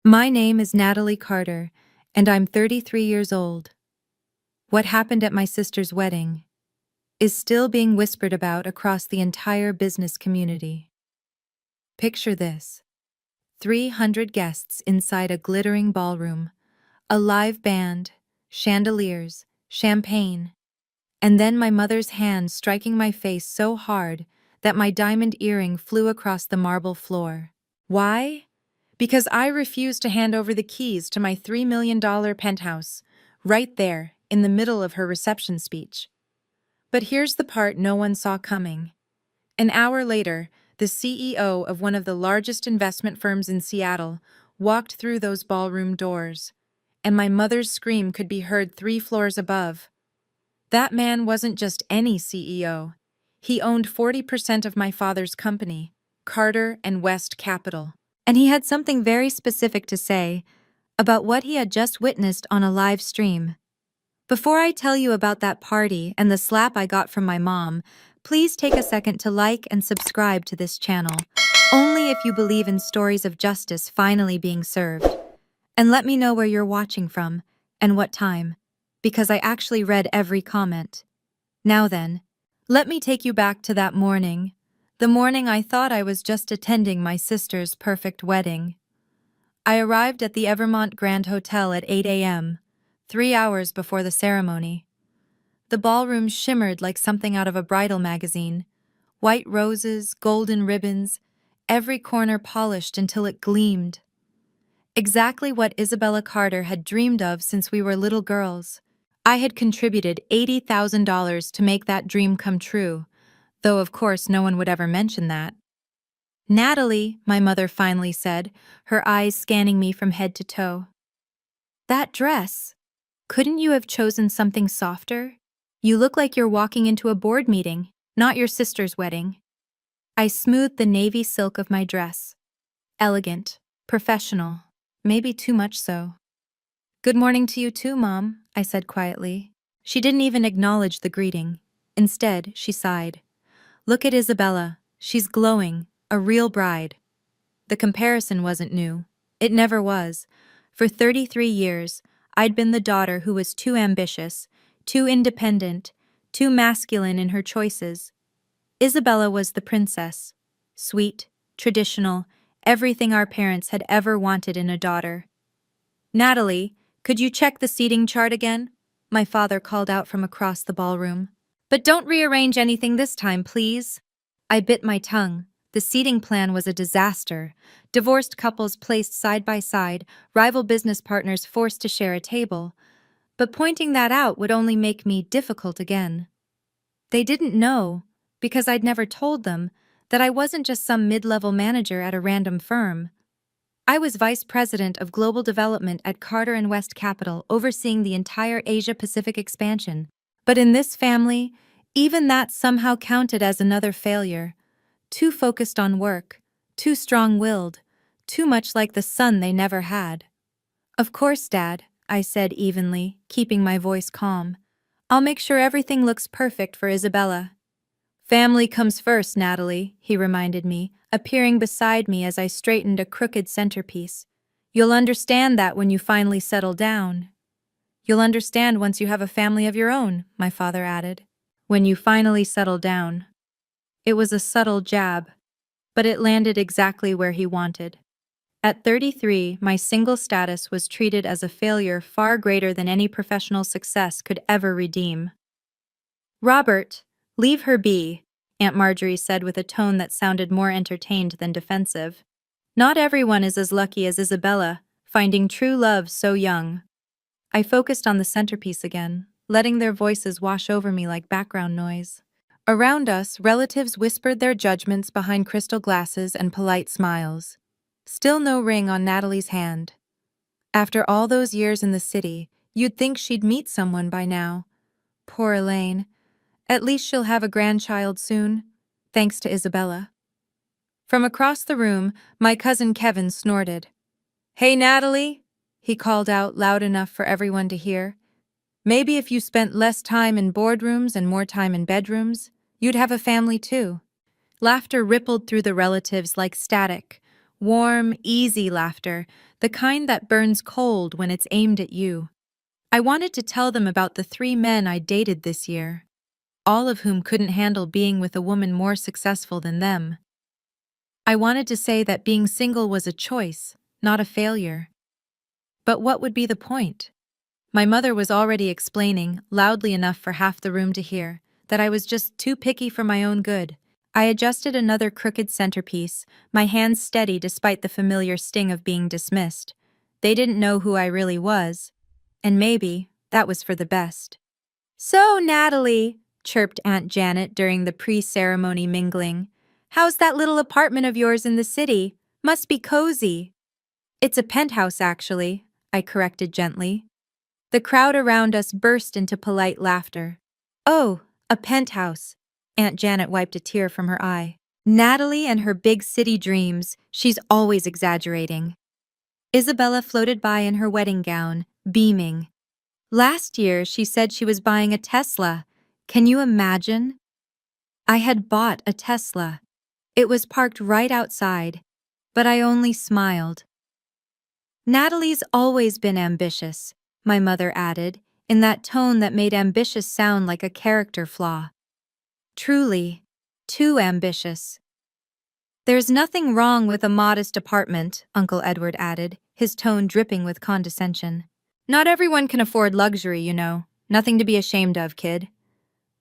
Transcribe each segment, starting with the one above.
My name is Natalie Carter, and I'm 33 years old. What happened at my sister's wedding is still being whispered about across the entire business community. Picture this: 300 guests inside a glittering ballroom, a live band, chandeliers, champagne, and then my mother's hand striking my face so hard that my diamond earring flew across the marble floor. Why? Because I refused to hand over the keys to my $3 million penthouse, right there, in the middle of her reception speech. But here's the part no one saw coming. An hour later, the CEO of one of the largest investment firms in Seattle walked through those ballroom doors, and my mother's scream could be heard 3 floors above. That man wasn't just any CEO. He owned 40% of my father's company, Carter and West Capital. And he had something very specific to say about what he had just witnessed on a live stream. Before I tell you about that party and the slap I got from my mom, please take a second to like and subscribe to this channel, only if you believe in stories of justice finally being served. And let me know where you're watching from and what time, because I actually read every comment. Now then, let me take you back to that morning. The morning I thought I was just attending my sister's perfect wedding. I arrived at the Evermont Grand Hotel at 8 a.m., 3 hours before the ceremony. The ballroom shimmered like something out of a bridal magazine. White roses, golden ribbons, every corner polished until it gleamed. Exactly what Isabella Carter had dreamed of since we were little girls. I had contributed $80,000 to make that dream come true, though of course no one would ever mention that. "Natalie," my mother finally said, her eyes scanning me from head to toe. "That dress. Couldn't you have chosen something softer? You look like you're walking into a board meeting, not your sister's wedding." I smoothed the navy silk of my dress. Elegant, professional, maybe too much so. "Good morning to you too, Mom," I said quietly. She didn't even acknowledge the greeting. Instead, she sighed. "Look at Isabella. She's glowing, a real bride." The comparison wasn't new. It never was. For 33 years, I'd been the daughter who was too ambitious, too independent, too masculine in her choices. Isabella was the princess. Sweet, traditional, everything our parents had ever wanted in a daughter. "Natalie, could you check the seating chart again?" my father called out from across the ballroom. "But don't rearrange anything this time, please." I bit my tongue. The seating plan was a disaster. Divorced couples placed side by side, rival business partners forced to share a table. But pointing that out would only make me difficult again. They didn't know, because I'd never told them, that I wasn't just some mid-level manager at a random firm. I was vice president of global development at Carter and West Capital, overseeing the entire Asia-Pacific expansion. But in this family, even that somehow counted as another failure. Too focused on work, too strong-willed, too much like the son they never had. "Of course, Dad," I said evenly, keeping my voice calm. "I'll make sure everything looks perfect for Isabella." "Family comes first, Natalie," he reminded me, appearing beside me as I straightened a crooked centerpiece. "You'll understand that when you finally settle down." "You'll understand once you have a family of your own," my father added. "When you finally settle down." It was a subtle jab, but it landed exactly where he wanted. At 33, my single status was treated as a failure far greater than any professional success could ever redeem. "Robert, leave her be," Aunt Marjorie said with a tone that sounded more entertained than defensive. "Not everyone is as lucky as Isabella, finding true love so young." I focused on the centerpiece again, letting their voices wash over me like background noise. Around us, relatives whispered their judgments behind crystal glasses and polite smiles. Still no ring on Natalie's hand. After all those years in the city, you'd think she'd meet someone by now. Poor Elaine. At least she'll have a grandchild soon, thanks to Isabella. From across the room, my cousin Kevin snorted. "Hey, Natalie," he called out loud enough for everyone to hear. "Maybe if you spent less time in boardrooms and more time in bedrooms, you'd have a family too." Laughter rippled through the relatives like static, Warm, easy laughter, the kind that burns cold when it's aimed at you. I wanted to tell them about the 3 men I dated this year, all of whom couldn't handle being with a woman more successful than them. I wanted to say that being single was a choice, not a failure. But what would be the point? My mother was already explaining, loudly enough for half the room to hear, that I was just too picky for my own good. I adjusted another crooked centerpiece, my hands steady despite the familiar sting of being dismissed. They didn't know who I really was, and maybe that was for the best. "So, Natalie," chirped Aunt Janet during the pre-ceremony mingling, "how's that little apartment of yours in the city? Must be cozy." "It's a penthouse, actually," I corrected gently. The crowd around us burst into polite laughter. "Oh, a penthouse." Aunt Janet wiped a tear from her eye. "Natalie and her big city dreams, she's always exaggerating." Isabella floated by in her wedding gown, beaming. "Last year, she said she was buying a Tesla. Can you imagine?" I had bought a Tesla. It was parked right outside, but I only smiled. "Natalie's always been ambitious," my mother added, in that tone that made ambitious sound like a character flaw. "Truly, too ambitious." "There's nothing wrong with a modest apartment," Uncle Edward added, his tone dripping with condescension. "Not everyone can afford luxury, you know. Nothing to be ashamed of, kid."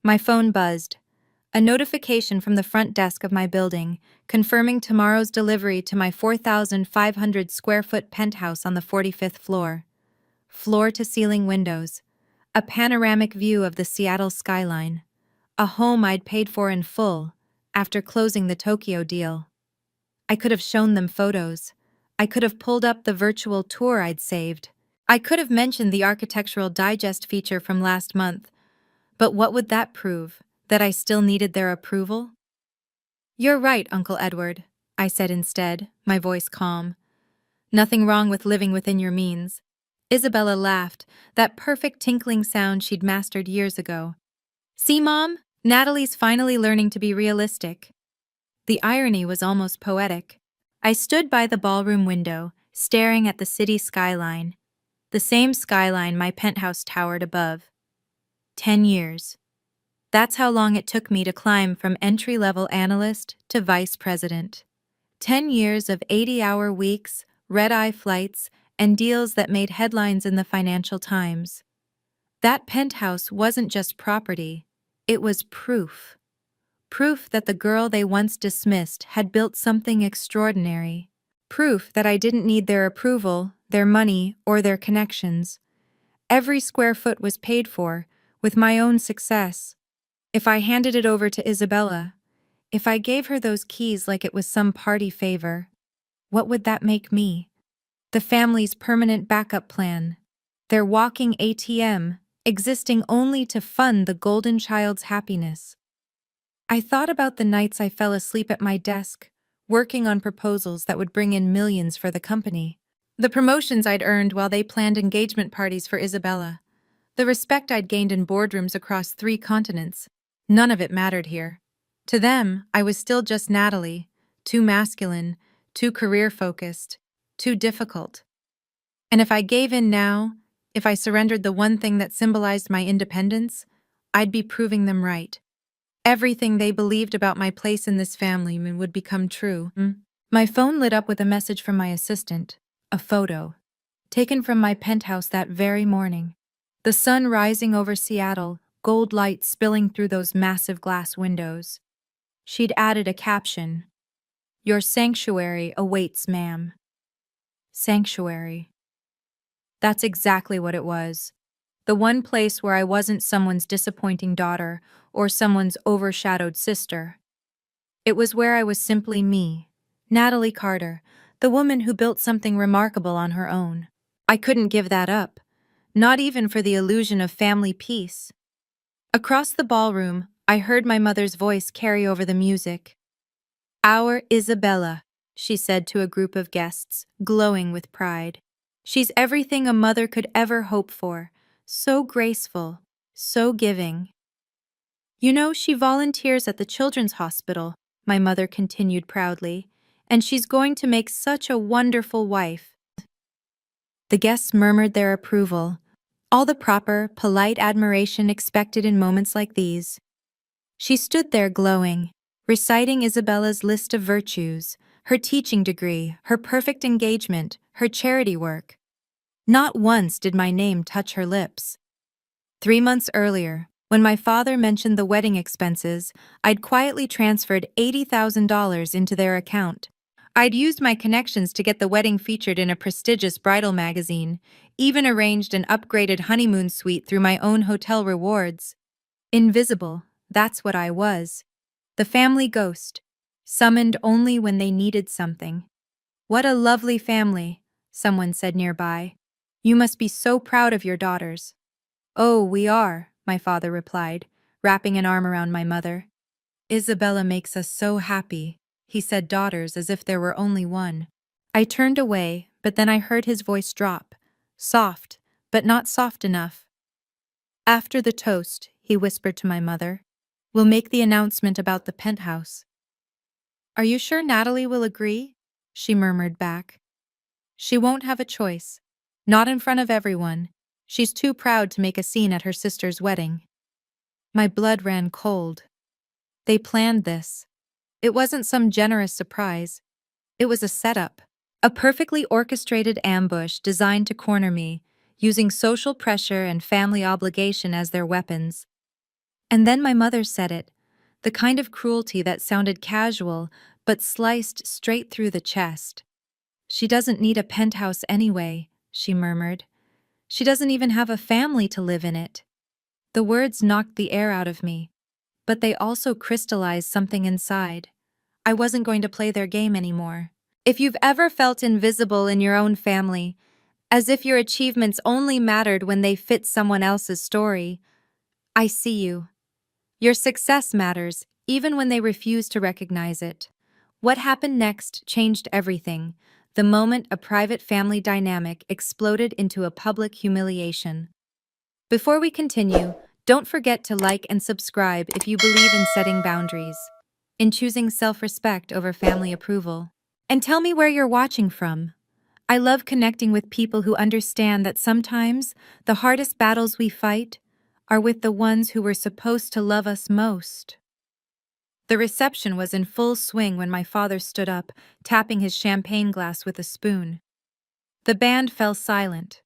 My phone buzzed. A notification from the front desk of my building, confirming tomorrow's delivery to my 4,500 square foot penthouse on the 45th floor. Floor-to-ceiling windows, a panoramic view of the Seattle skyline, a home I'd paid for in full after closing the Tokyo deal. I could have shown them photos. I could have pulled up the virtual tour I'd saved. I could have mentioned the Architectural Digest feature from last month. But what would that prove? That I still needed their approval? "You're right, Uncle Edward," I said instead, my voice calm. "Nothing wrong with living within your means." Isabella laughed, that perfect tinkling sound she'd mastered years ago. "See, Mom? Natalie's finally learning to be realistic." The irony was almost poetic. I stood by the ballroom window, staring at the city skyline, the same skyline my penthouse towered above. 10 years. That's how long it took me to climb from entry-level analyst to vice president. 10 years of 80-hour weeks, red-eye flights, and deals that made headlines in the Financial Times. That penthouse wasn't just property, it was proof. Proof that the girl they once dismissed had built something extraordinary. Proof that I didn't need their approval, their money, or their connections. Every square foot was paid for, with my own success. If I handed it over to Isabella, if I gave her those keys like it was some party favor, what would that make me? The family's permanent backup plan. Their walking ATM, existing only to fund the golden child's happiness. I thought about the nights I fell asleep at my desk, working on proposals that would bring in millions for the company. The promotions I'd earned while they planned engagement parties for Isabella. The respect I'd gained in boardrooms across 3 continents. None of it mattered here. To them, I was still just Natalie, too masculine, too career-focused, too difficult. And if I gave in now, if I surrendered the one thing that symbolized my independence, I'd be proving them right. Everything they believed about my place in this family would become true. My phone lit up with a message from my assistant, a photo, taken from my penthouse that very morning. The sun rising over Seattle, gold light spilling through those massive glass windows. She'd added a caption, "Your sanctuary awaits, ma'am." Sanctuary. That's exactly what it was. The one place where I wasn't someone's disappointing daughter or someone's overshadowed sister. It was where I was simply me, Natalie Carter, the woman who built something remarkable on her own. I couldn't give that up, not even for the illusion of family peace. Across the ballroom, I heard my mother's voice carry over the music. "Our Isabella," she said to a group of guests, glowing with pride. "She's everything a mother could ever hope for, so graceful, so giving." "You know, she volunteers at the children's hospital," my mother continued proudly, and she's going to make such a wonderful wife." The guests murmured their approval, all the proper, polite admiration expected in moments like these. She stood there glowing, reciting Isabella's list of virtues, her teaching degree, her perfect engagement, her charity work. Not once did my name touch her lips. 3 months earlier, when my father mentioned the wedding expenses, I'd quietly transferred $80,000 into their account. I'd used my connections to get the wedding featured in a prestigious bridal magazine, even arranged an upgraded honeymoon suite through my own hotel rewards. Invisible, that's what I was. The family ghost, summoned only when they needed something. "What a lovely family," someone said nearby. "You must be so proud of your daughters." "Oh, we are," my father replied, wrapping an arm around my mother. "Isabella makes us so happy," he said, daughters as if there were only one. I turned away, but then I heard his voice drop, soft, but not soft enough. "After the toast," he whispered to my mother, "we'll make the announcement about the penthouse." "Are you sure Natalie will agree?" she murmured back. "She won't have a choice. Not in front of everyone. She's too proud to make a scene at her sister's wedding." My blood ran cold. They planned this. It wasn't some generous surprise. It was a setup. A perfectly orchestrated ambush designed to corner me, using social pressure and family obligation as their weapons. And then my mother said it, the kind of cruelty that sounded casual but sliced straight through the chest. "She doesn't need a penthouse anyway," she murmured. "She doesn't even have a family to live in it." The words knocked the air out of me, but they also crystallized something inside. I wasn't going to play their game anymore. If you've ever felt invisible in your own family, as if your achievements only mattered when they fit someone else's story, I see you. Your success matters, even when they refuse to recognize it. What happened next changed everything, the moment a private family dynamic exploded into a public humiliation. Before we continue, don't forget to like and subscribe if you believe in setting boundaries, in choosing self-respect over family approval. And tell me where you're watching from. I love connecting with people who understand that sometimes the hardest battles we fight are with the ones who were supposed to love us most. The reception was in full swing when my father stood up, tapping his champagne glass with a spoon. The band fell silent.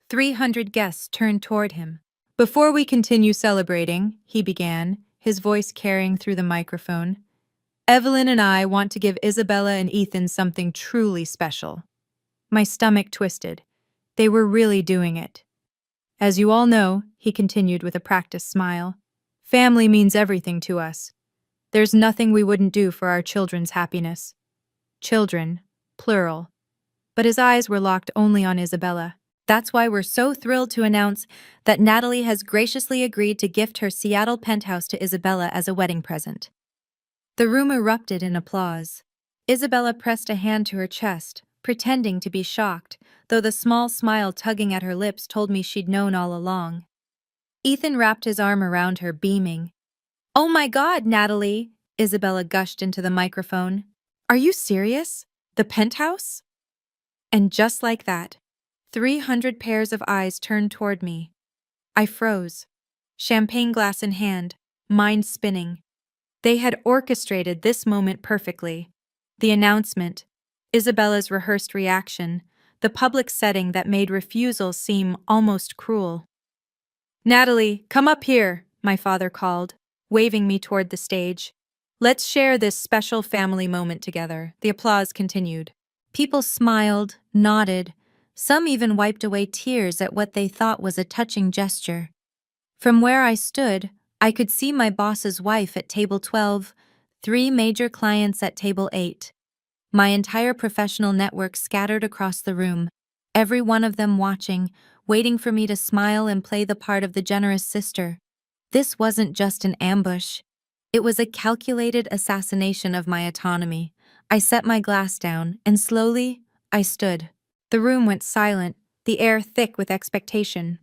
300 guests turned toward him. "Before we continue celebrating," he began, his voice carrying through the microphone, "Evelyn and I want to give Isabella and Ethan something truly special." My stomach twisted. They were really doing it. "As you all know," he continued with a practiced smile, "family means everything to us. There's nothing we wouldn't do for our children's happiness." Children, plural. But his eyes were locked only on Isabella. "That's why we're so thrilled to announce that Natalie has graciously agreed to gift her Seattle penthouse to Isabella as a wedding present." The room erupted in applause. Isabella pressed a hand to her chest, pretending to be shocked, though the small smile tugging at her lips told me she'd known all along. Ethan wrapped his arm around her, beaming. "Oh my God, Natalie!" Isabella gushed into the microphone. "Are you serious? The penthouse?" And just like that, 300 pairs of eyes turned toward me. I froze, champagne glass in hand, mind spinning. They had orchestrated this moment perfectly. The announcement, Isabella's rehearsed reaction, the public setting that made refusal seem almost cruel. "Natalie, come up here," my father called, waving me toward the stage. "Let's share this special family moment together." The applause continued. People smiled, nodded, some even wiped away tears at what they thought was a touching gesture. From where I stood, I could see my boss's wife at table 12, 3 major clients at table 8. My entire professional network scattered across the room, every one of them watching, waiting for me to smile and play the part of the generous sister. This wasn't just an ambush. It was a calculated assassination of my autonomy. I set my glass down, and slowly, I stood. The room went silent, the air thick with expectation.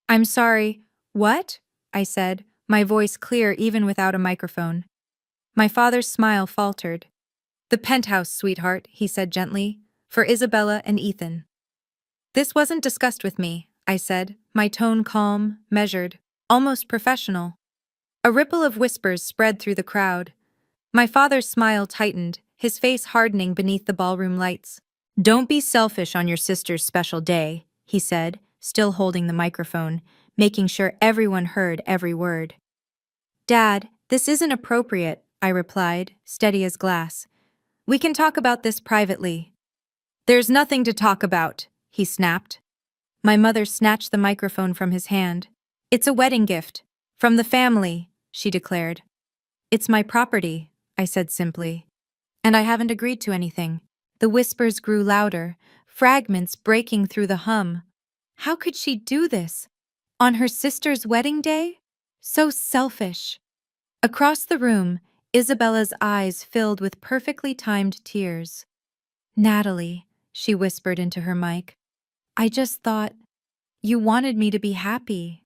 "I'm sorry, what?" I said, my voice clear even without a microphone. My father's smile faltered. The penthouse, sweetheart, he said gently, for Isabella and Ethan. This wasn't discussed with me, I said, my tone calm, measured, almost professional. A ripple of whispers spread through the crowd. My father's smile tightened, his face hardening beneath the ballroom lights. Don't be selfish on your sister's special day, he said, still holding the microphone, making sure everyone heard every word. Dad, this isn't appropriate, I replied, steady as glass. We can talk about this privately. There's nothing to talk about, he snapped. My mother snatched the microphone from his hand. It's a wedding gift. From the family, she declared. It's my property, I said simply. And I haven't agreed to anything. The whispers grew louder, fragments breaking through the hum. How could she do this? On her sister's wedding day? So selfish. Across the room, Isabella's eyes filled with perfectly timed tears. Natalie, she whispered into her mic, I just thought you wanted me to be happy.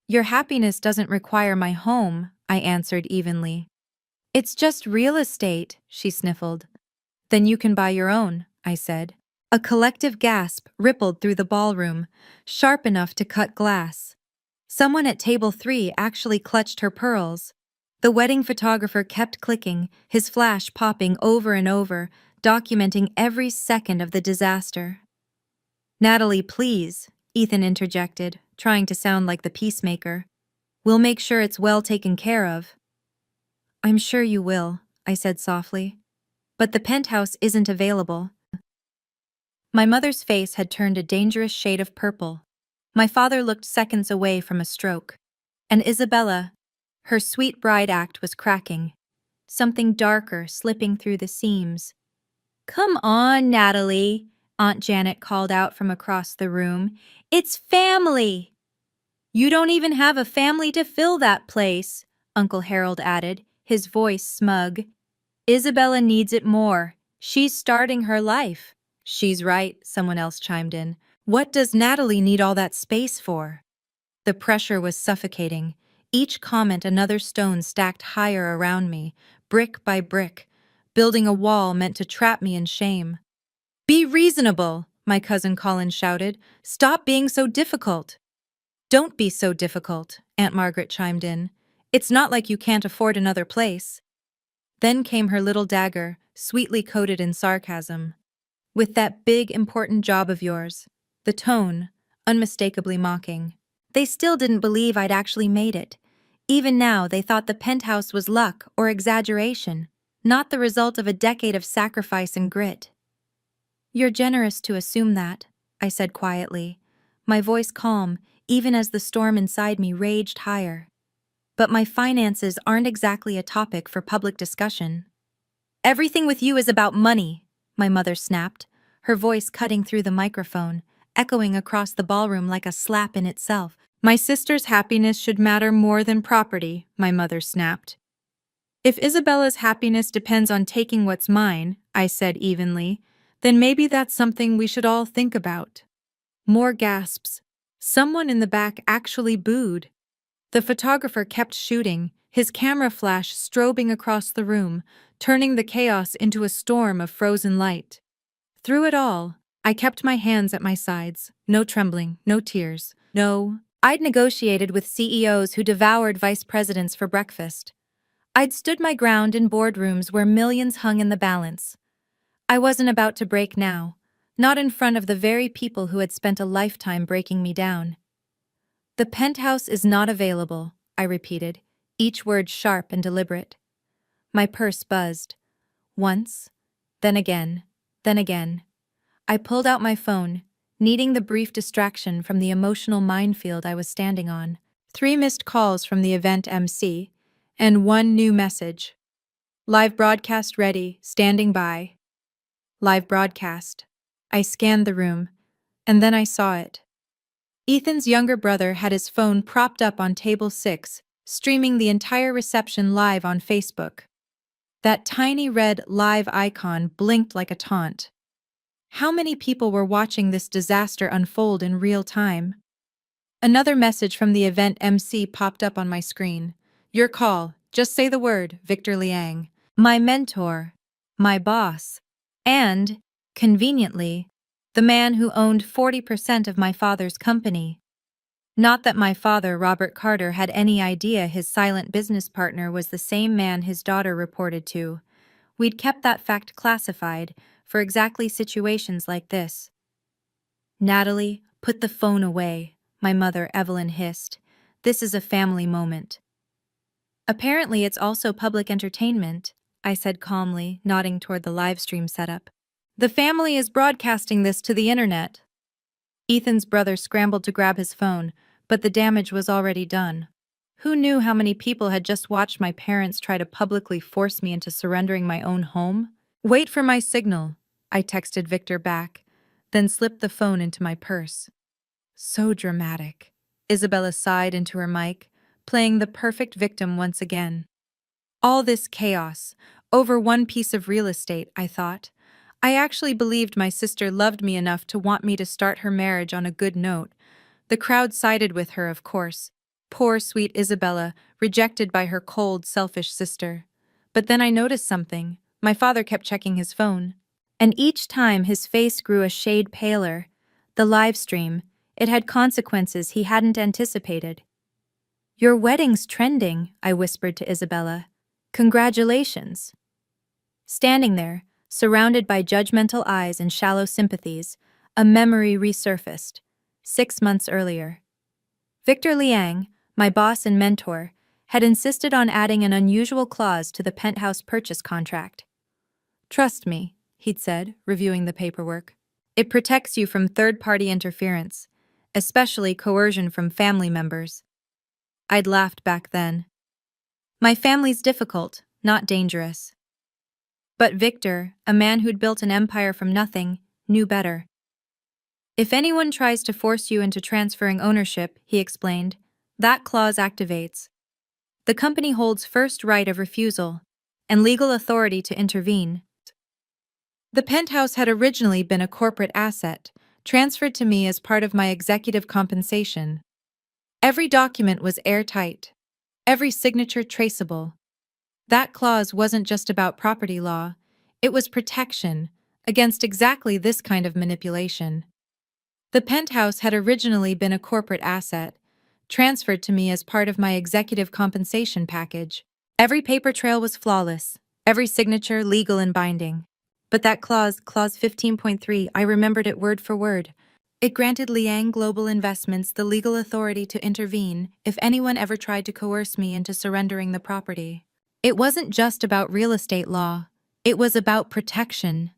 Your happiness doesn't require my home, I answered evenly. It's just real estate, she sniffled. Then you can buy your own, I said. A collective gasp rippled through the ballroom, sharp enough to cut glass. Someone at table 3 actually clutched her pearls. The wedding photographer kept clicking, his flash popping over and over, documenting every second of the disaster. Natalie, please, Ethan interjected, trying to sound like the peacemaker. We'll make sure it's well taken care of. I'm sure you will, I said softly. But the penthouse isn't available. My mother's face had turned a dangerous shade of purple. My father looked seconds away from a stroke. And Isabella, her sweet bride act was cracking. Something darker slipping through the seams. Come on, Natalie, Aunt Janet called out from across the room. It's family! You don't even have a family to fill that place, Uncle Harold added, his voice smug. Isabella needs it more. She's starting her life. She's right, someone else chimed in. What does Natalie need all that space for? The pressure was suffocating. Each comment another stone stacked higher around me, brick by brick, building a wall meant to trap me in shame. Be reasonable, my cousin Colin shouted. Stop being so difficult. Don't be so difficult, Aunt Margaret chimed in. It's not like you can't afford another place. Then came her little dagger, sweetly coated in sarcasm. With that big, important job of yours. The tone, unmistakably mocking. They still didn't believe I'd actually made it. Even now, they thought the penthouse was luck or exaggeration, not the result of a decade of sacrifice and grit. You're generous to assume that, I said quietly, my voice calm, even as the storm inside me raged higher. But my finances aren't exactly a topic for public discussion. Everything with you is about money, my mother snapped, her voice cutting through the microphone, echoing across the ballroom like a slap in itself. My sister's happiness should matter more than property, my mother snapped. If Isabella's happiness depends on taking what's mine, I said evenly, then maybe that's something we should all think about. More gasps. Someone in the back actually booed. The photographer kept shooting, his camera flash strobing across the room, turning the chaos into a storm of frozen light. Through it all, I kept my hands at my sides, no trembling, no tears, no. I'd negotiated with CEOs who devoured vice presidents for breakfast. I'd stood my ground in boardrooms where millions hung in the balance. I wasn't about to break now, not in front of the very people who had spent a lifetime breaking me down. The penthouse is not available, I repeated, each word sharp and deliberate. My purse buzzed. Once, then again, then again. I pulled out my phone, needing the brief distraction from the emotional minefield I was standing on. 3 missed calls from the event MC, and 1 new message. Live broadcast ready, standing by. Live broadcast. I scanned the room, and then I saw it. Ethan's younger brother had his phone propped up on table 6, streaming the entire reception live on Facebook. That tiny red live icon blinked like a taunt. How many people were watching this disaster unfold in real time? Another message from the event MC popped up on my screen. Your call. Just say the word, Victor Liang. My mentor. my boss, and, conveniently, the man who owned 40% of my father's company. Not that my father, Robert Carter, had any idea his silent business partner was the same man his daughter reported to. We'd kept that fact classified for exactly situations like this. "Natalie, put the phone away," my mother, Evelyn, hissed. "This is a family moment." "Apparently it's also public entertainment," I said calmly, nodding toward the live stream setup. "The family is broadcasting this to the internet." Ethan's brother scrambled to grab his phone, but the damage was already done. Who knew how many people had just watched my parents try to publicly force me into surrendering my own home? "Wait for my signal," I texted Victor back, then slipped the phone into my purse. So dramatic. Isabella sighed into her mic, playing the perfect victim once again. All this chaos, over one piece of real estate, I thought. I actually believed my sister loved me enough to want me to start her marriage on a good note. The crowd sided with her, of course. Poor, sweet Isabella, rejected by her cold, selfish sister. But then I noticed something. My father kept checking his phone. And each time his face grew a shade paler. The live stream, it had consequences he hadn't anticipated. "Your wedding's trending," I whispered to Isabella. "Congratulations." Standing there, surrounded by judgmental eyes and shallow sympathies, a memory resurfaced. 6 months earlier. Victor Liang, my boss and mentor, had insisted on adding an unusual clause to the Penthouse purchase contract. "Trust me," he'd said, reviewing the paperwork. "It protects you from third-party interference, especially coercion from family members." I'd laughed back then. My family's difficult, not dangerous. But Victor, a man who'd built an empire from nothing, knew better. "If anyone tries to force you into transferring ownership," he explained, "that clause activates. The company holds first right of refusal and legal authority to intervene." The Penthouse had originally been a corporate asset, transferred to me as part of my executive compensation. Every document was airtight, every signature traceable. That clause wasn't just about property law, it was protection against exactly this kind of manipulation. The Penthouse had originally been a corporate asset, transferred to me as part of my executive compensation package. Every paper trail was flawless, every signature legal and binding. But that clause 15.3, I remembered it word for word. It granted Liang Global Investments the legal authority to intervene if anyone ever tried to coerce me into surrendering the property. It wasn't just about real estate law, it was about protection.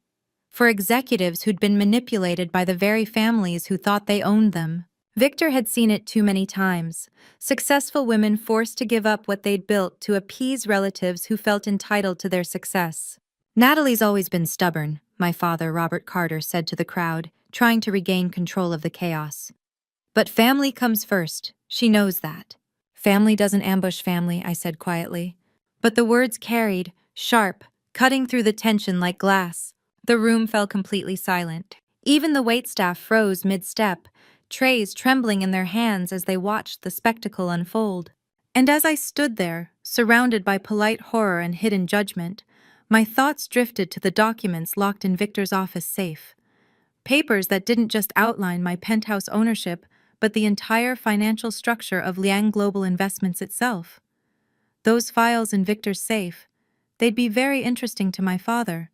For executives who'd been manipulated by the very families who thought they owned them. Victor had seen it too many times. Successful women forced to give up what they'd built to appease relatives who felt entitled to their success. "Natalie's always been stubborn," my father, Robert Carter, said to the crowd, trying to regain control of the chaos. "But family comes first. She knows that." "Family doesn't ambush family," I said quietly. But the words carried, sharp, cutting through the tension like glass. The room fell completely silent. Even the waitstaff froze mid-step, trays trembling in their hands as they watched the spectacle unfold. And as I stood there, surrounded by polite horror and hidden judgment, my thoughts drifted to the documents locked in Victor's office safe. Papers that didn't just outline my Penthouse ownership, but the entire financial structure of Liang Global Investments itself. Those files in Victor's safe, they'd be very interesting to my father,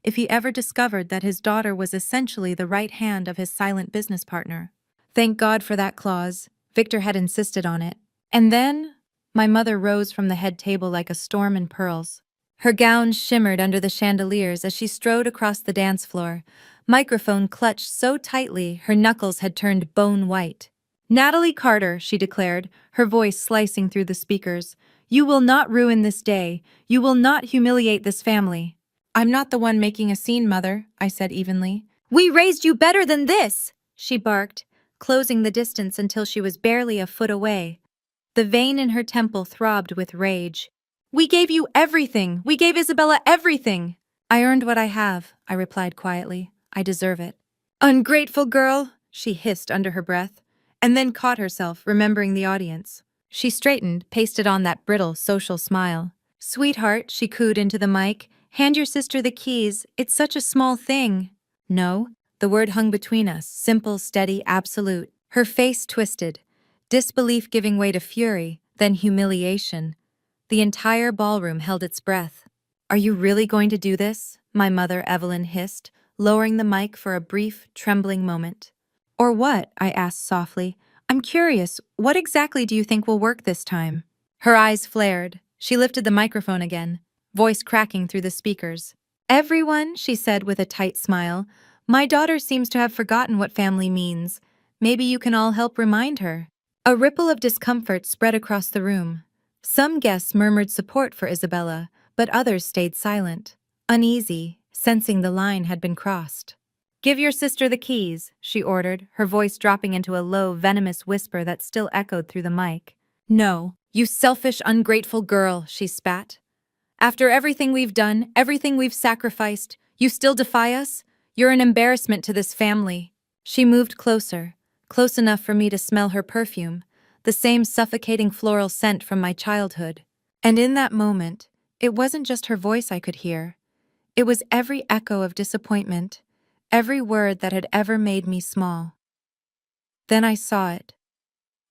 if he ever discovered that his daughter was essentially the right hand of his silent business partner. Thank God for that clause. Victor had insisted on it. And then, my mother rose from the head table like a storm in pearls. Her gown shimmered under the chandeliers as she strode across the dance floor, microphone clutched so tightly her knuckles had turned bone white. "Natalie Carter," she declared, her voice slicing through the speakers, "you will not ruin this day. You will not humiliate this family." "I'm not the one making a scene, Mother," I said evenly. "We raised you better than this," she barked, closing the distance until she was barely a foot away. The vein in her temple throbbed with rage. "We gave you everything. We gave Isabella everything." "I earned what I have," I replied quietly. "I deserve it." "Ungrateful girl," she hissed under her breath, and then caught herself, remembering the audience. She straightened, pasted on that brittle, social smile. "Sweetheart," she cooed into the mic, Hand your sister the keys. It's such a small thing. No, the word hung between us, simple, steady, absolute. Her face twisted, disbelief giving way to fury, then humiliation. The entire ballroom held its breath. Are you really going to do this? My mother, Evelyn, hissed, lowering the mic for a brief, trembling moment. Or what? I asked softly. I'm curious, what exactly do you think will work this time? Her eyes flared. She lifted the microphone again, voice cracking through the speakers. Everyone, she said with a tight smile, my daughter seems to have forgotten what family means. Maybe you can all help remind her. A ripple of discomfort spread across the room. Some guests murmured support for Isabella, but others stayed silent, uneasy, sensing the line had been crossed. Give your sister the keys, she ordered, her voice dropping into a low, venomous whisper that still echoed through the mic. No, you selfish, ungrateful girl, she spat. After everything we've done, everything we've sacrificed, you still defy us? You're an embarrassment to this family. She moved closer, close enough for me to smell her perfume, the same suffocating floral scent from my childhood. And in that moment, it wasn't just her voice I could hear. It was every echo of disappointment, every word that had ever made me small. Then I saw it.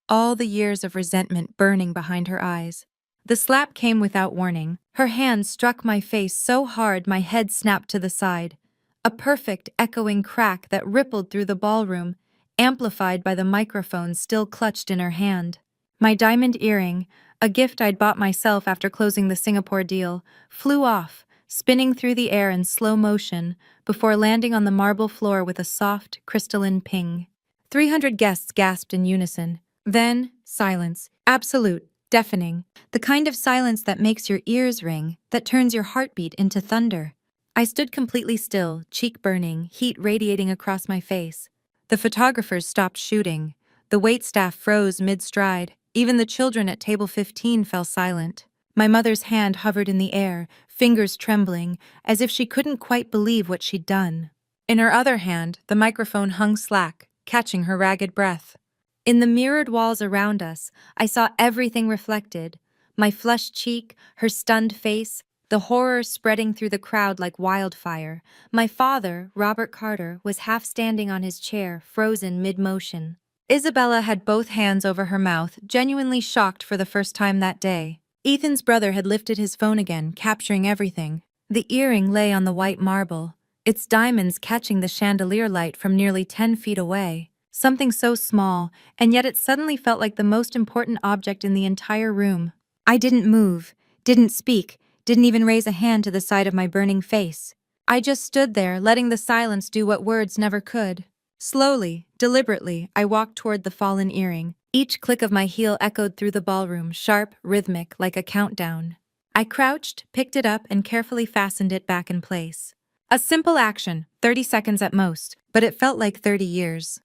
All the years of resentment burning behind her eyes. The slap came without warning. Her hand struck my face so hard my head snapped to the side. A perfect, echoing crack that rippled through the ballroom, amplified by the microphone still clutched in her hand. My diamond earring, a gift I'd bought myself after closing the Singapore deal, flew off, spinning through the air in slow motion, before landing on the marble floor with a soft, crystalline ping. 300 guests gasped in unison. Then, silence. Absolute, deafening. The kind of silence that makes your ears ring, that turns your heartbeat into thunder. I stood completely still, cheek burning, heat radiating across my face. The photographers stopped shooting. The waitstaff froze mid-stride. Even the children at table 15 fell silent. My mother's hand hovered in the air, fingers trembling, as if she couldn't quite believe what she'd done. In her other hand, the microphone hung slack, catching her ragged breath. In the mirrored walls around us, I saw everything reflected. My flushed cheek, her stunned face, the horror spreading through the crowd like wildfire. My father, Robert Carter, was half standing on his chair, frozen mid-motion. Isabella had both hands over her mouth, genuinely shocked for the first time that day. Ethan's brother had lifted his phone again, capturing everything. The earring lay on the white marble, its diamonds catching the chandelier light from nearly 10 feet away. Something so small, and yet it suddenly felt like the most important object in the entire room. I didn't move, didn't speak, didn't even raise a hand to the side of my burning face. I just stood there, letting the silence do what words never could. Slowly, deliberately, I walked toward the fallen earring. Each click of my heel echoed through the ballroom, sharp, rhythmic, like a countdown. I crouched, picked it up, and carefully fastened it back in place. A simple action, 30 seconds at most, but it felt like 30 years.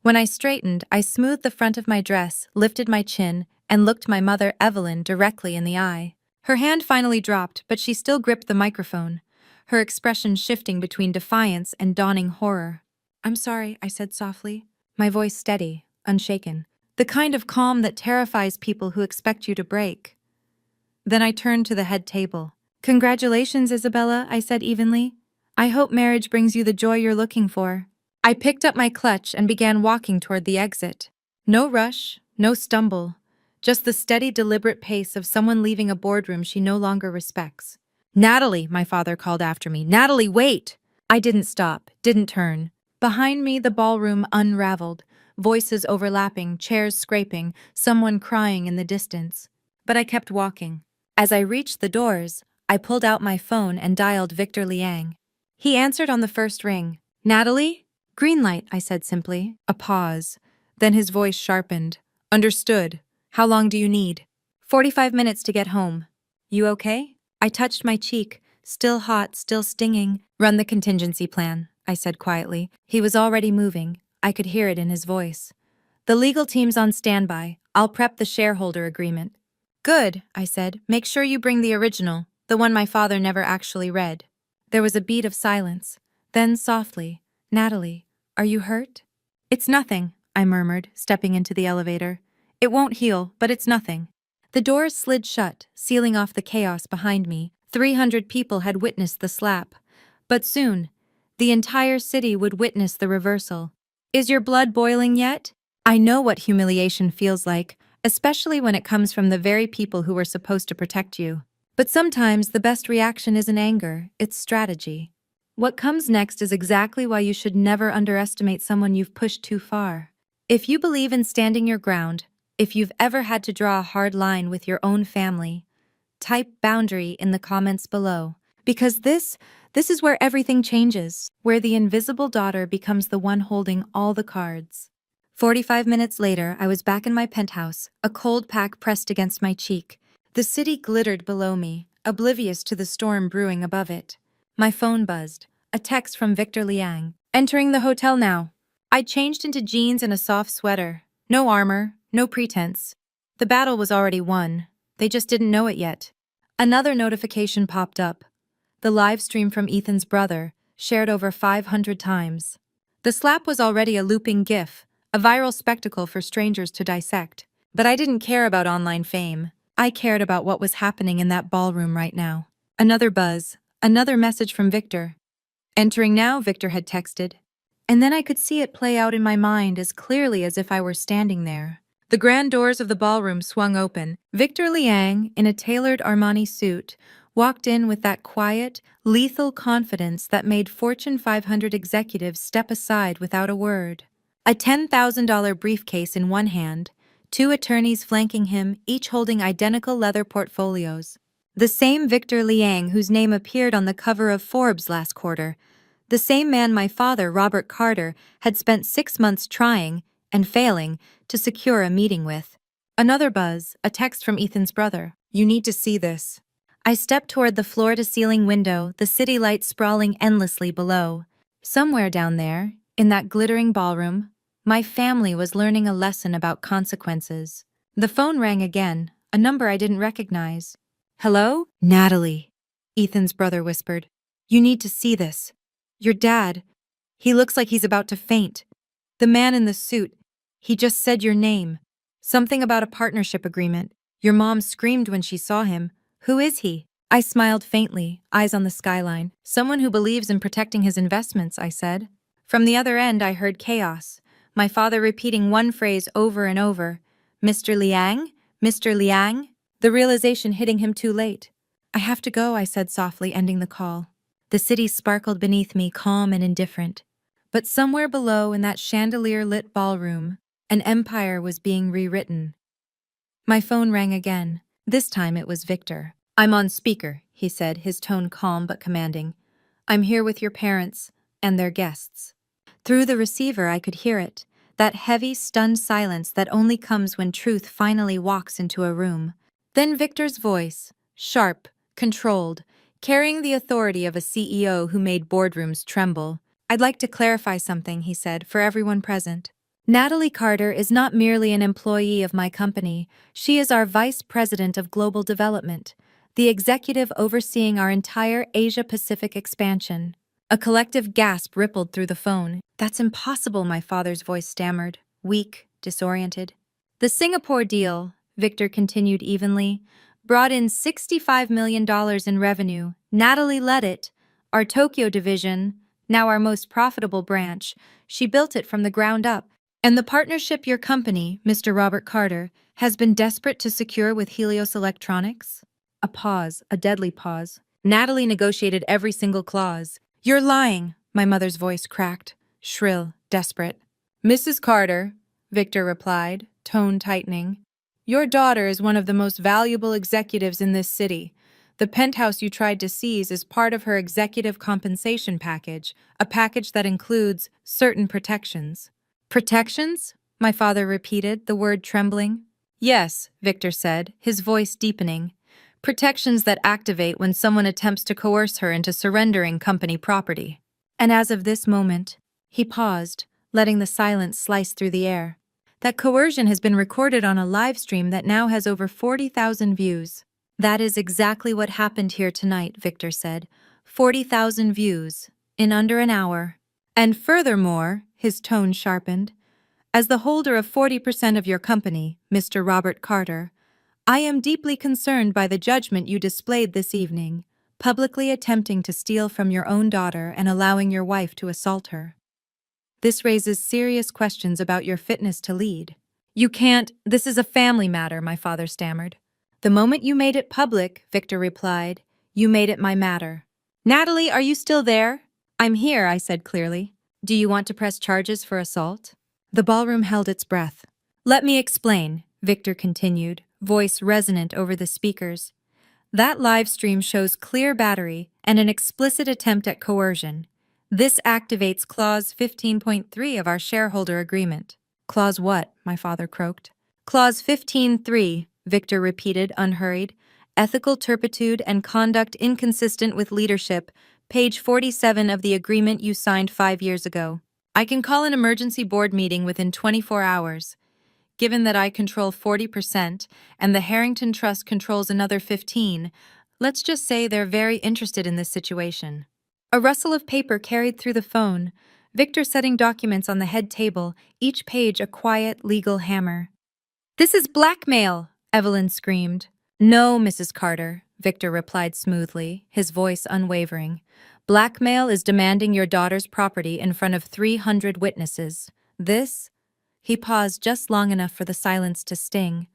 When I straightened, I smoothed the front of my dress, lifted my chin, and looked my mother, Evelyn, directly in the eye. Her hand finally dropped, but she still gripped the microphone, her expression shifting between defiance and dawning horror. I'm sorry, I said softly, my voice steady, unshaken. The kind of calm that terrifies people who expect you to break. Then I turned to the head table. Congratulations, Isabella, I said evenly. I hope marriage brings you the joy you're looking for. I picked up my clutch and began walking toward the exit. No rush, no stumble, just the steady, deliberate pace of someone leaving a boardroom she no longer respects. Natalie, my father called after me. Natalie, wait! I didn't stop, didn't turn. Behind me, the ballroom unraveled, voices overlapping, chairs scraping, someone crying in the distance. But I kept walking. As I reached the doors, I pulled out my phone and dialed Victor Liang. He answered on the first ring. Natalie? Green light, I said simply. A pause. Then his voice sharpened. Understood. How long do you need? 45 minutes to get home. You okay? I touched my cheek, still hot, still stinging. Run the contingency plan, I said quietly. He was already moving. I could hear it in his voice. The legal team's on standby. I'll prep the shareholder agreement. Good, I said. Make sure you bring the original, the one my father never actually read. There was a beat of silence. Then softly, Natalie, are you hurt? It's nothing, I murmured, stepping into the elevator. It won't heal, but it's nothing. The doors slid shut, sealing off the chaos behind me. 300 people had witnessed the slap. But soon, the entire city would witness the reversal. Is your blood boiling yet? I know what humiliation feels like, especially when it comes from the very people who were supposed to protect you. But sometimes the best reaction isn't anger, it's strategy. What comes next is exactly why you should never underestimate someone you've pushed too far. If you believe in standing your ground, if you've ever had to draw a hard line with your own family, type boundary in the comments below. Because this is where everything changes, where the invisible daughter becomes the one holding all the cards. 45 minutes later, I was back in my penthouse, a cold pack pressed against my cheek. The city glittered below me, oblivious to the storm brewing above it. My phone buzzed. A text from Victor Liang. Entering the hotel now. I changed into jeans and a soft sweater. No armor, no pretense. The battle was already won. They just didn't know it yet. Another notification popped up. The live stream from Ethan's brother, shared over 500 times. The slap was already a looping GIF, a viral spectacle for strangers to dissect. But I didn't care about online fame. I cared about what was happening in that ballroom right now. Another buzz, another message from Victor. Entering now, Victor had texted. And then I could see it play out in my mind as clearly as if I were standing there. The grand doors of the ballroom swung open. Victor Liang, in a tailored Armani suit, walked in with that quiet, lethal confidence that made Fortune 500 executives step aside without a word. A $10,000 briefcase in one hand, two attorneys flanking him, each holding identical leather portfolios. The same Victor Liang whose name appeared on the cover of Forbes last quarter. The same man my father, Robert Carter, had spent 6 months trying, and failing, to secure a meeting with. Another buzz, a text from Ethan's brother. You need to see this. I stepped toward the floor-to-ceiling window, the city lights sprawling endlessly below. Somewhere down there, in that glittering ballroom, my family was learning a lesson about consequences. The phone rang again, a number I didn't recognize. Hello? Natalie, Ethan's brother whispered. You need to see this. Your dad. He looks like he's about to faint. The man in the suit. He just said your name. Something about a partnership agreement. Your mom screamed when she saw him. Who is he? I smiled faintly, eyes on the skyline. Someone who believes in protecting his investments, I said. From the other end, I heard chaos. My father repeating one phrase over and over. Mr. Liang? Mr. Liang? The realization hitting him too late. I have to go, I said softly, ending the call. The city sparkled beneath me, calm and indifferent. But somewhere below, in that chandelier-lit ballroom, an empire was being rewritten. My phone rang again. This time it was Victor. I'm on speaker, he said, his tone calm but commanding. I'm here with your parents and their guests. Through the receiver I could hear it, that heavy, stunned silence that only comes when truth finally walks into a room. Then Victor's voice, sharp, controlled, carrying the authority of a CEO who made boardrooms tremble. I'd like to clarify something, he said, for everyone present. Natalie Carter is not merely an employee of my company. She is our Vice President of Global Development, the executive overseeing our entire Asia-Pacific expansion. A collective gasp rippled through the phone. That's impossible, my father's voice stammered, weak, disoriented. The Singapore deal, Victor continued evenly, brought in $65 million in revenue. Natalie led it. Our Tokyo division, now our most profitable branch, she built it from the ground up. And the partnership your company, Mr. Robert Carter, has been desperate to secure with Helios Electronics? A pause, a deadly pause. Natalie negotiated every single clause. You're lying, my mother's voice cracked, shrill, desperate. Mrs. Carter, Victor replied, tone tightening. Your daughter is one of the most valuable executives in this city. The penthouse you tried to seize is part of her executive compensation package, a package that includes certain protections. Protections? My father repeated, the word trembling. Yes, Victor said, his voice deepening. Protections that activate when someone attempts to coerce her into surrendering company property. And as of this moment, he paused, letting the silence slice through the air. That coercion has been recorded on a live stream that now has over 40,000 views. That is exactly what happened here tonight, Victor said. 40,000 views, in under an hour. And furthermore, his tone sharpened, as the holder of 40% of your company, Mr. Robert Carter, I am deeply concerned by the judgment you displayed this evening. publicly attempting to steal from your own daughter and allowing your wife to assault her. This raises serious questions about your fitness to lead. You can't, this is a family matter, my father stammered. The moment you made it public, Victor replied, you made it my matter. Natalie, are you still there? I'm here, I said clearly. Do you want to press charges for assault? The ballroom held its breath. Let me explain, Victor continued, voice resonant over the speakers. That live stream shows clear battery and an explicit attempt at coercion. This activates Clause 15.3 of our shareholder agreement. Clause what? My father croaked. Clause 15.3, Victor repeated, unhurried. Ethical turpitude and conduct inconsistent with leadership. Page 47 of the agreement you signed 5 years ago. I can call an emergency board meeting within 24 hours. Given that I control 40% and the Harrington Trust controls another 15, let's just say they're very interested in this situation. A rustle of paper carried through the phone, Victor setting documents on the head table, each page a quiet, legal hammer. This is blackmail, Evelyn screamed. No, Mrs. Carter, Victor replied smoothly, his voice unwavering. Blackmail is demanding your daughter's property in front of 300 witnesses. This, he paused just long enough for the silence to sting,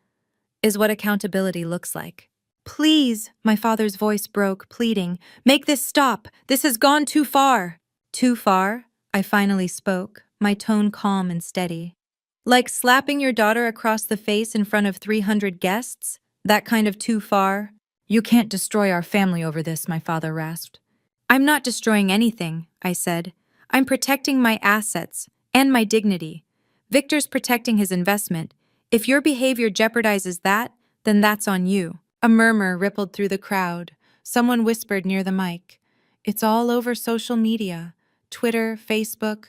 is what accountability looks like. Please, my father's voice broke, pleading, make this stop. This has gone too far. Too far? I finally spoke, my tone calm and steady. Like slapping your daughter across the face in front of 300 guests? That kind of too far? You can't destroy our family over this, my father rasped. I'm not destroying anything, I said. I'm protecting my assets and my dignity. Victor's protecting his investment. If your behavior jeopardizes that, then that's on you. A murmur rippled through the crowd. Someone whispered near the mic. It's all over social media. Twitter, Facebook,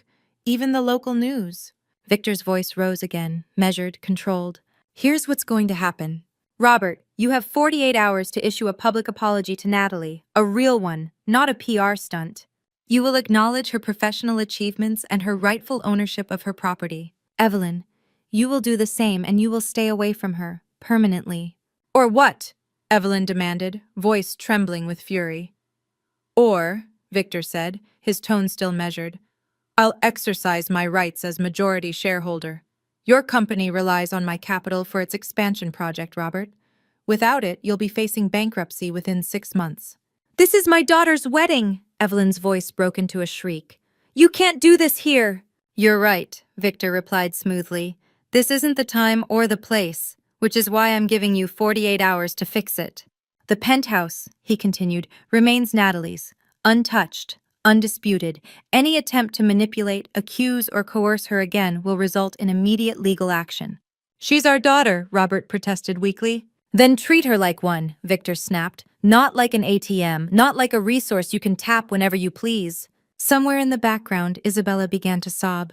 even the local news. Victor's voice rose again, measured, controlled. Here's what's going to happen. Robert, you have 48 hours to issue a public apology to Natalie, a real one, not a PR stunt. You will acknowledge her professional achievements and her rightful ownership of her property. Evelyn, you will do the same and you will stay away from her, permanently. Or what? Evelyn demanded, voice trembling with fury. Or, Victor said, his tone still measured, I'll exercise my rights as majority shareholder. Your company relies on my capital for its expansion project, Robert. Without it, you'll be facing bankruptcy within 6 months. This is my daughter's wedding, Evelyn's voice broke into a shriek. You can't do this here. You're right, Victor replied smoothly. This isn't the time or the place, which is why I'm giving you 48 hours to fix it. The penthouse, he continued, remains Natalie's, untouched, undisputed. Any attempt to manipulate, accuse, or coerce her again will result in immediate legal action. She's our daughter, Robert protested weakly. Then treat her like one, Victor snapped. Not like an ATM, not like a resource you can tap whenever you please. Somewhere in the background, Isabella began to sob.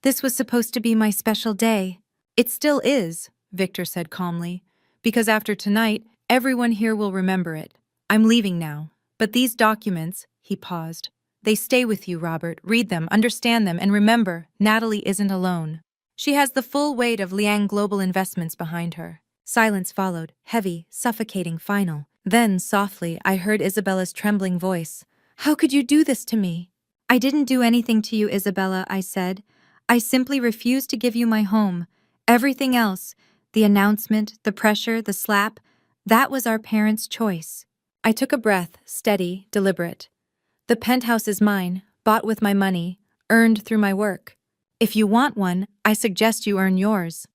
This was supposed to be my special day. It still is, Victor said calmly, because after tonight, everyone here will remember it. I'm leaving now. But these documents, he paused. They stay with you, Robert. Read them, understand them, and remember, Natalie isn't alone. She has the full weight of Liang Global Investments behind her. Silence followed, heavy, suffocating, final. Then, softly, I heard Isabella's trembling voice. How could you do this to me? I didn't do anything to you, Isabella, I said. I simply refused to give you my home. Everything else, the announcement, the pressure, the slap, that was our parents' choice. I took a breath, steady, deliberate. The penthouse is mine, bought with my money, earned through my work. If you want one, I suggest you earn yours.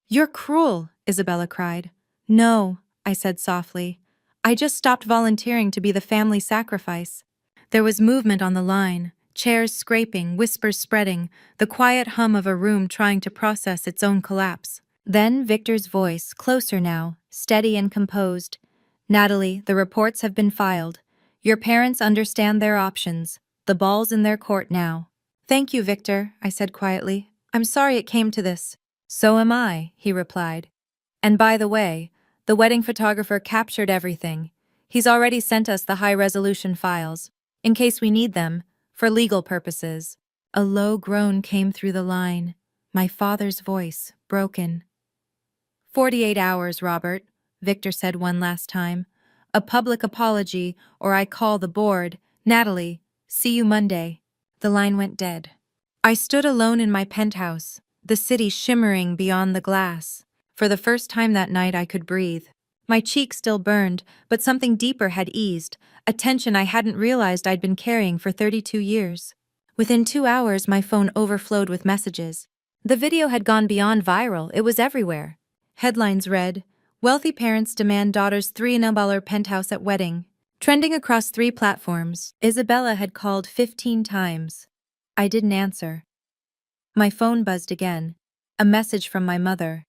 You're cruel, Isabella cried. No, I said softly. I just stopped volunteering to be the family sacrifice. There was movement on the line, chairs scraping, whispers spreading, the quiet hum of a room trying to process its own collapse. Then Victor's voice, closer now, steady and composed. Natalie, the reports have been filed. Your parents understand their options. The ball's in their court now. Thank you, Victor, I said quietly. I'm sorry it came to this. So am I, he replied. And by the way, the wedding photographer captured everything. He's already sent us the high-resolution files, in case we need them, for legal purposes. A low groan came through the line, my father's voice, broken. 48 hours, Robert, Victor said one last time. A public apology, or I call the board. Natalie, see you Monday. The line went dead. I stood alone in my penthouse, the city shimmering beyond the glass. For the first time that night I could breathe. My cheek still burned, but something deeper had eased, a tension I hadn't realized I'd been carrying for 32 years. Within 2 hours, my phone overflowed with messages. The video had gone beyond viral, it was everywhere. Headlines read, "Wealthy parents demand daughter's $3 penthouse at wedding." Trending across 3 platforms, Isabella had called 15 times. I didn't answer. My phone buzzed again. A message from my mother.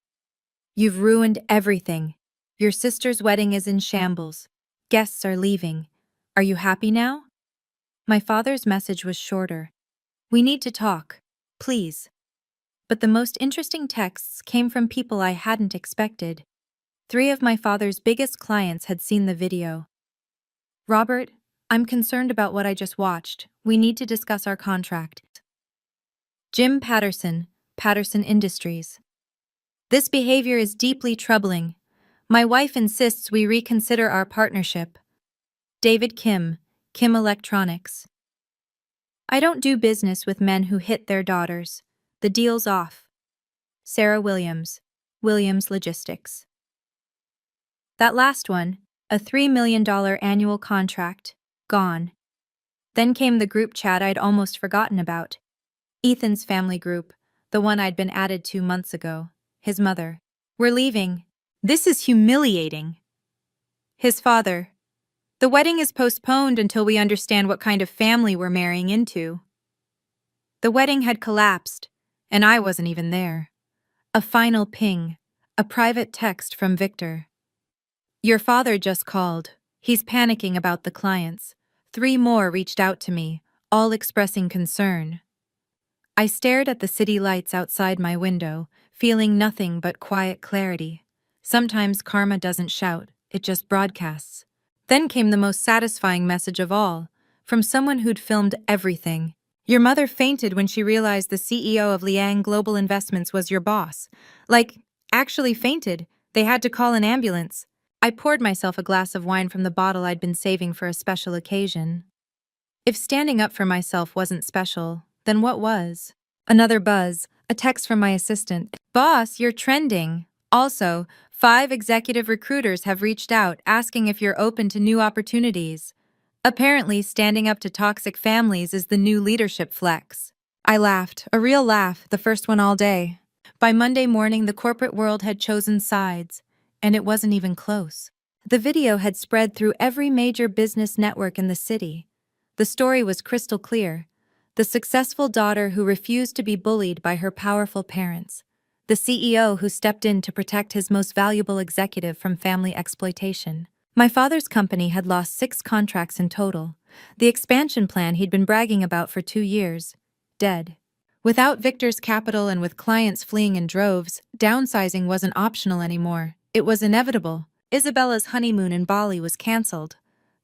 "You've ruined everything. Your sister's wedding is in shambles. Guests are leaving. Are you happy now?" My father's message was shorter. "We need to talk. Please." But the most interesting texts came from people I hadn't expected. 3 of my father's biggest clients had seen the video. "Robert, I'm concerned about what I just watched. We need to discuss our contract." Jim Patterson, Patterson Industries. "This behavior is deeply troubling. My wife insists we reconsider our partnership." David Kim, Kim Electronics. "I don't do business with men who hit their daughters. The deal's off." Sarah Williams, Williams Logistics. That last one, a $3 million annual contract, gone. Then came the group chat I'd almost forgotten about. Ethan's family group, the one I'd been added to months ago. His mother. "We're leaving. This is humiliating." His father. "The wedding is postponed until we understand what kind of family we're marrying into." The wedding had collapsed, and I wasn't even there. A final ping, a private text from Victor. "Your father just called. He's panicking about the clients. 3 more reached out to me, all expressing concern." I stared at the city lights outside my window, feeling nothing but quiet clarity. Sometimes karma doesn't shout, it just broadcasts. Then came the most satisfying message of all, from someone who'd filmed everything. "Your mother fainted when she realized the CEO of Liang Global Investments was your boss. Like, actually fainted. They had to call an ambulance." I poured myself a glass of wine from the bottle I'd been saving for a special occasion. If standing up for myself wasn't special, then what was? Another buzz, a text from my assistant. "Boss, you're trending. Also, 5 executive recruiters have reached out asking if you're open to new opportunities. Apparently, standing up to toxic families is the new leadership flex." I laughed, a real laugh, the first one all day. By Monday morning, the corporate world had chosen sides, and it wasn't even close. The video had spread through every major business network in the city. The story was crystal clear. The successful daughter who refused to be bullied by her powerful parents. The CEO who stepped in to protect his most valuable executive from family exploitation. My father's company had lost 6 contracts in total. The expansion plan he'd been bragging about for 2 years. Dead. Without Victor's capital and with clients fleeing in droves, downsizing wasn't optional anymore. It was inevitable. Isabella's honeymoon in Bali was cancelled.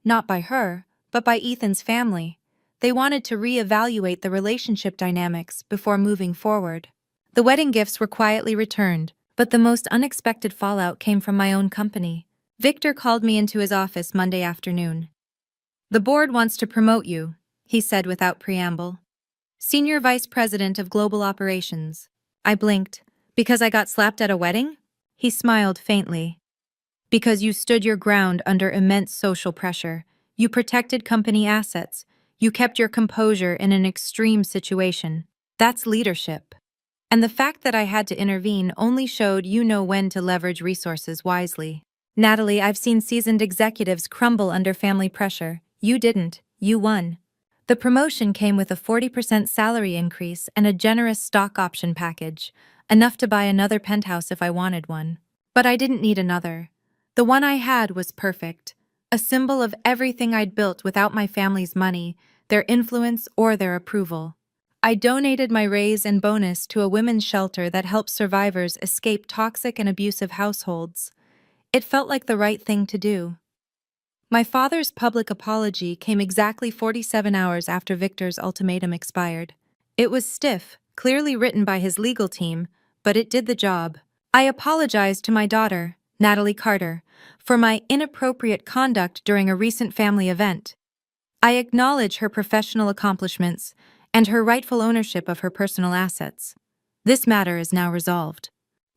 Not by her, but by Ethan's family. They wanted to re-evaluate the relationship dynamics before moving forward. The wedding gifts were quietly returned, but the most unexpected fallout came from my own company. Victor called me into his office Monday afternoon. "The board wants to promote you," he said without preamble. "Senior Vice President of Global Operations." I blinked. "Because I got slapped at a wedding?" He smiled faintly. "Because you stood your ground under immense social pressure. You protected company assets. You kept your composure in an extreme situation. That's leadership. And the fact that I had to intervene only showed you know when to leverage resources wisely. Natalie, I've seen seasoned executives crumble under family pressure. You didn't. You won." The promotion came with a 40% salary increase and a generous stock option package, enough to buy another penthouse if I wanted one. But I didn't need another. The one I had was perfect. A symbol of everything I'd built without my family's money, their influence, or their approval. I donated my raise and bonus to a women's shelter that helps survivors escape toxic and abusive households. It felt like the right thing to do. My father's public apology came exactly 47 hours after Victor's ultimatum expired. It was stiff, clearly written by his legal team, but it did the job. "I apologized to my daughter, Natalie Carter, for my inappropriate conduct during a recent family event. I acknowledge her professional accomplishments and her rightful ownership of her personal assets. This matter is now resolved.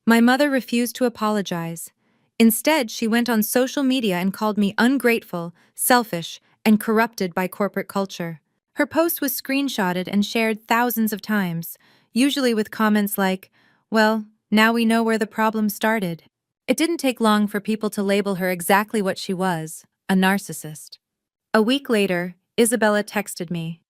My mother refused to apologize. Instead, she went on social media and called me ungrateful, selfish, and corrupted by corporate culture. Her post was screenshotted and shared thousands of times, usually with comments like, "Well, now we know where the problem started." It didn't take long for people to label her exactly what she was, a narcissist. A week later, Isabella texted me.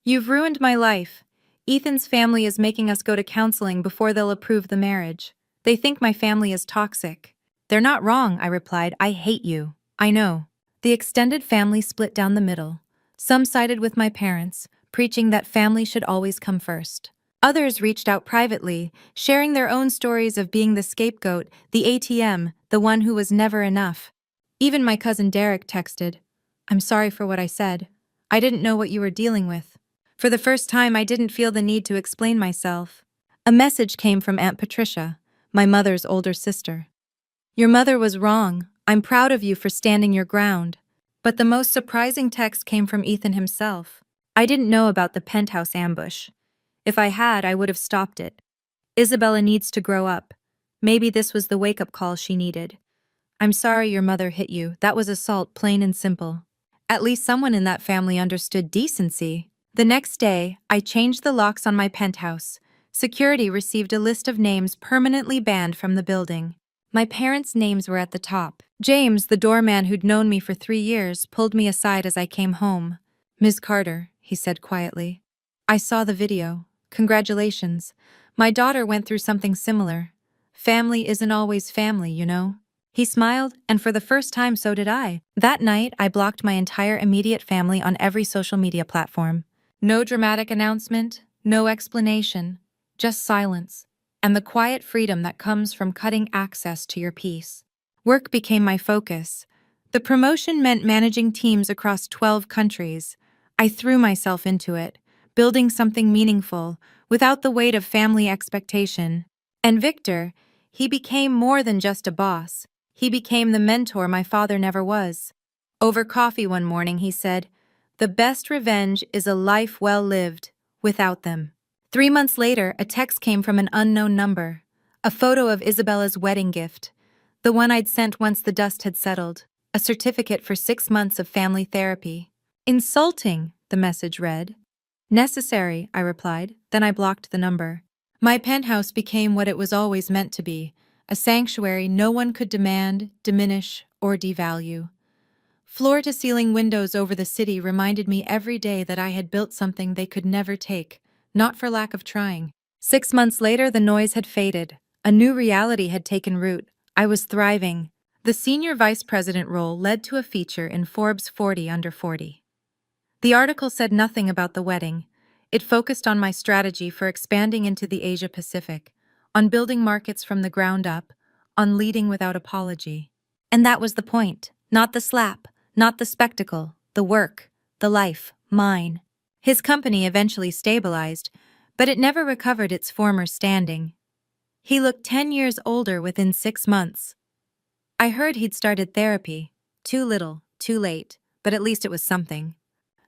"You've ruined my life. Ethan's family is making us go to counseling before they'll approve the marriage. They think my family is toxic." "They're not wrong," I replied. "I hate you." "I know." The extended family split down the middle. Some sided with my parents, preaching that family should always come first. Others reached out privately, sharing their own stories of being the scapegoat, the ATM, the one who was never enough. Even my cousin Derek texted, "I'm sorry for what I said. I didn't know what you were dealing with." For the first time, I didn't feel the need to explain myself. A message came from Aunt Patricia, my mother's older sister. "Your mother was wrong. I'm proud of you for standing your ground." But the most surprising text came from Ethan himself. "I didn't know about the Penthouse ambush. If I had, I would have stopped it. Isabella needs to grow up. Maybe this was the wake-up call she needed. I'm sorry your mother hit you. That was assault, plain and simple." At least someone in that family understood decency. The next day, I changed the locks on my penthouse. Security received a list of names permanently banned from the building. My parents' names were at the top. James, the doorman who'd known me for 3 years, pulled me aside as I came home. "Ms. Carter," he said quietly. "I saw the video. Congratulations. My daughter went through something similar. Family isn't always family, you know." He smiled, and for the first time so did I. That night, I blocked my entire immediate family on every social media platform. No dramatic announcement, no explanation, just silence, and the quiet freedom that comes from cutting access to your peace. Work became my focus. The promotion meant managing teams across 12 countries. I threw myself into it, building something meaningful, without the weight of family expectation. And Victor, he became more than just a boss. He became the mentor my father never was. Over coffee one morning, he said, "The best revenge is a life well lived, without them." 3 months later, a text came from an unknown number. A photo of Isabella's wedding gift, the one I'd sent once the dust had settled. A certificate for 6 months of family therapy. "Insulting," the message read. "Necessary," I replied, then I blocked the number. My penthouse became what it was always meant to be, a sanctuary no one could demand, diminish, or devalue. Floor-to-ceiling windows over the city reminded me every day that I had built something they could never take, not for lack of trying. 6 months later, the noise had faded. A new reality had taken root. I was thriving. The senior vice president role led to a feature in Forbes 40 Under 40. The article said nothing about the wedding. It focused on my strategy for expanding into the Asia-Pacific, on building markets from the ground up, on leading without apology. And that was the point. Not the slap, not the spectacle, the work, the life, mine. His company eventually stabilized, but it never recovered its former standing. He looked 10 years older within 6 months. I heard he'd started therapy. Too little, too late, but at least it was something.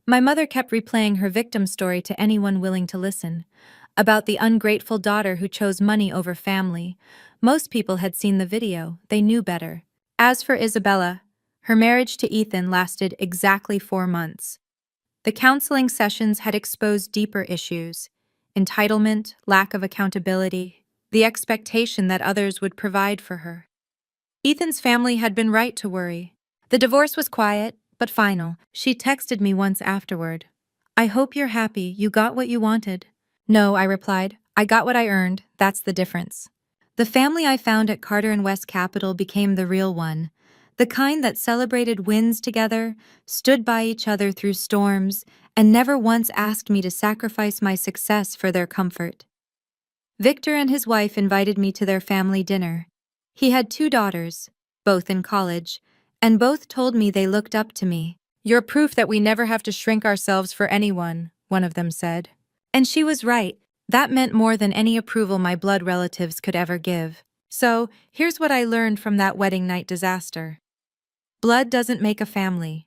My mother kept replaying her victim story to anyone willing to listen, about the ungrateful daughter who chose money over family. Most people had seen the video, they knew better. As for Isabella, her marriage to Ethan lasted exactly 4 months. The counseling sessions had exposed deeper issues: entitlement, lack of accountability, the expectation that others would provide for her. Ethan's family had been right to worry. The divorce was quiet, but final. She texted me once afterward. "I hope you're happy, you got what you wanted." "No," I replied, "I got what I earned, that's the difference." The family I found at Carter and West Capital became the real one, the kind that celebrated wins together, stood by each other through storms, and never once asked me to sacrifice my success for their comfort. Victor and his wife invited me to their family dinner. He had 2 daughters, both in college, and both told me they looked up to me. "You're proof that we never have to shrink ourselves for anyone," one of them said. And she was right. That meant more than any approval my blood relatives could ever give. So, here's what I learned from that wedding night disaster. Blood doesn't make a family.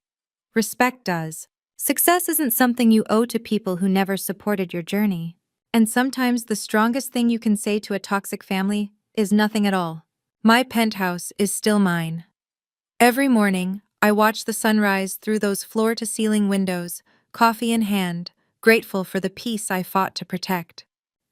Respect does. Success isn't something you owe to people who never supported your journey. And sometimes the strongest thing you can say to a toxic family is nothing at all. My penthouse is still mine. Every morning, I watch the sunrise through those floor-to-ceiling windows, coffee in hand, grateful for the peace I fought to protect.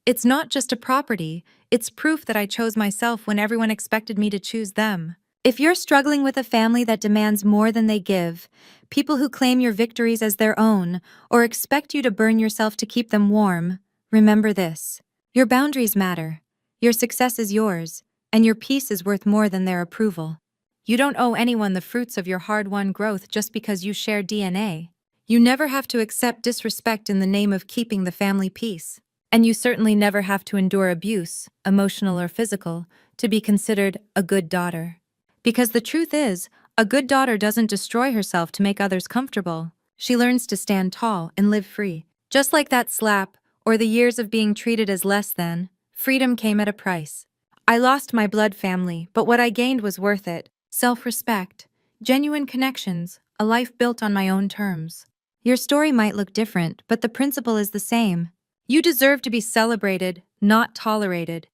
It's not just a property, it's proof that I chose myself when everyone expected me to choose them. If you're struggling with a family that demands more than they give, people who claim your victories as their own, or expect you to burn yourself to keep them warm, remember this. Your boundaries matter. Your success is yours, and your peace is worth more than their approval. You don't owe anyone the fruits of your hard-won growth just because you share DNA. You never have to accept disrespect in the name of keeping the family peace. And you certainly never have to endure abuse, emotional or physical, to be considered a good daughter. Because the truth is, a good daughter doesn't destroy herself to make others comfortable. She learns to stand tall and live free. Just like that slap, or the years of being treated as less than, freedom came at a price. I lost my blood family, but what I gained was worth it. Self-respect, genuine connections, a life built on my own terms. Your story might look different, but the principle is the same. You deserve to be celebrated, not tolerated.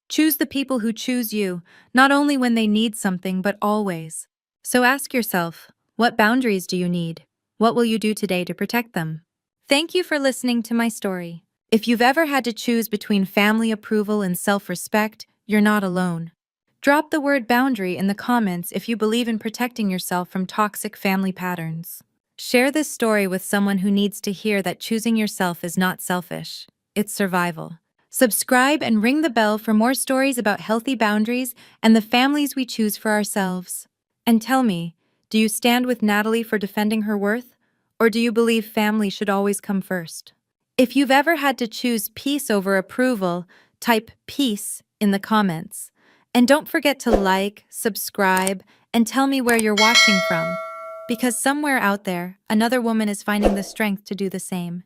Choose the people who choose you, not only when they need something, but always. So ask yourself, what boundaries do you need? What will you do today to protect them? Thank you for listening to my story. If you've ever had to choose between family approval and self-respect, you're not alone. Drop the word boundary in the comments if you believe in protecting yourself from toxic family patterns. Share this story with someone who needs to hear that choosing yourself is not selfish, it's survival. Subscribe and ring the bell for more stories about healthy boundaries and the families we choose for ourselves. And tell me, do you stand with Natalie for defending her worth? Or do you believe family should always come first? If you've ever had to choose peace over approval, type peace in the comments. And don't forget to like, subscribe, and tell me where you're watching from. Because somewhere out there, another woman is finding the strength to do the same.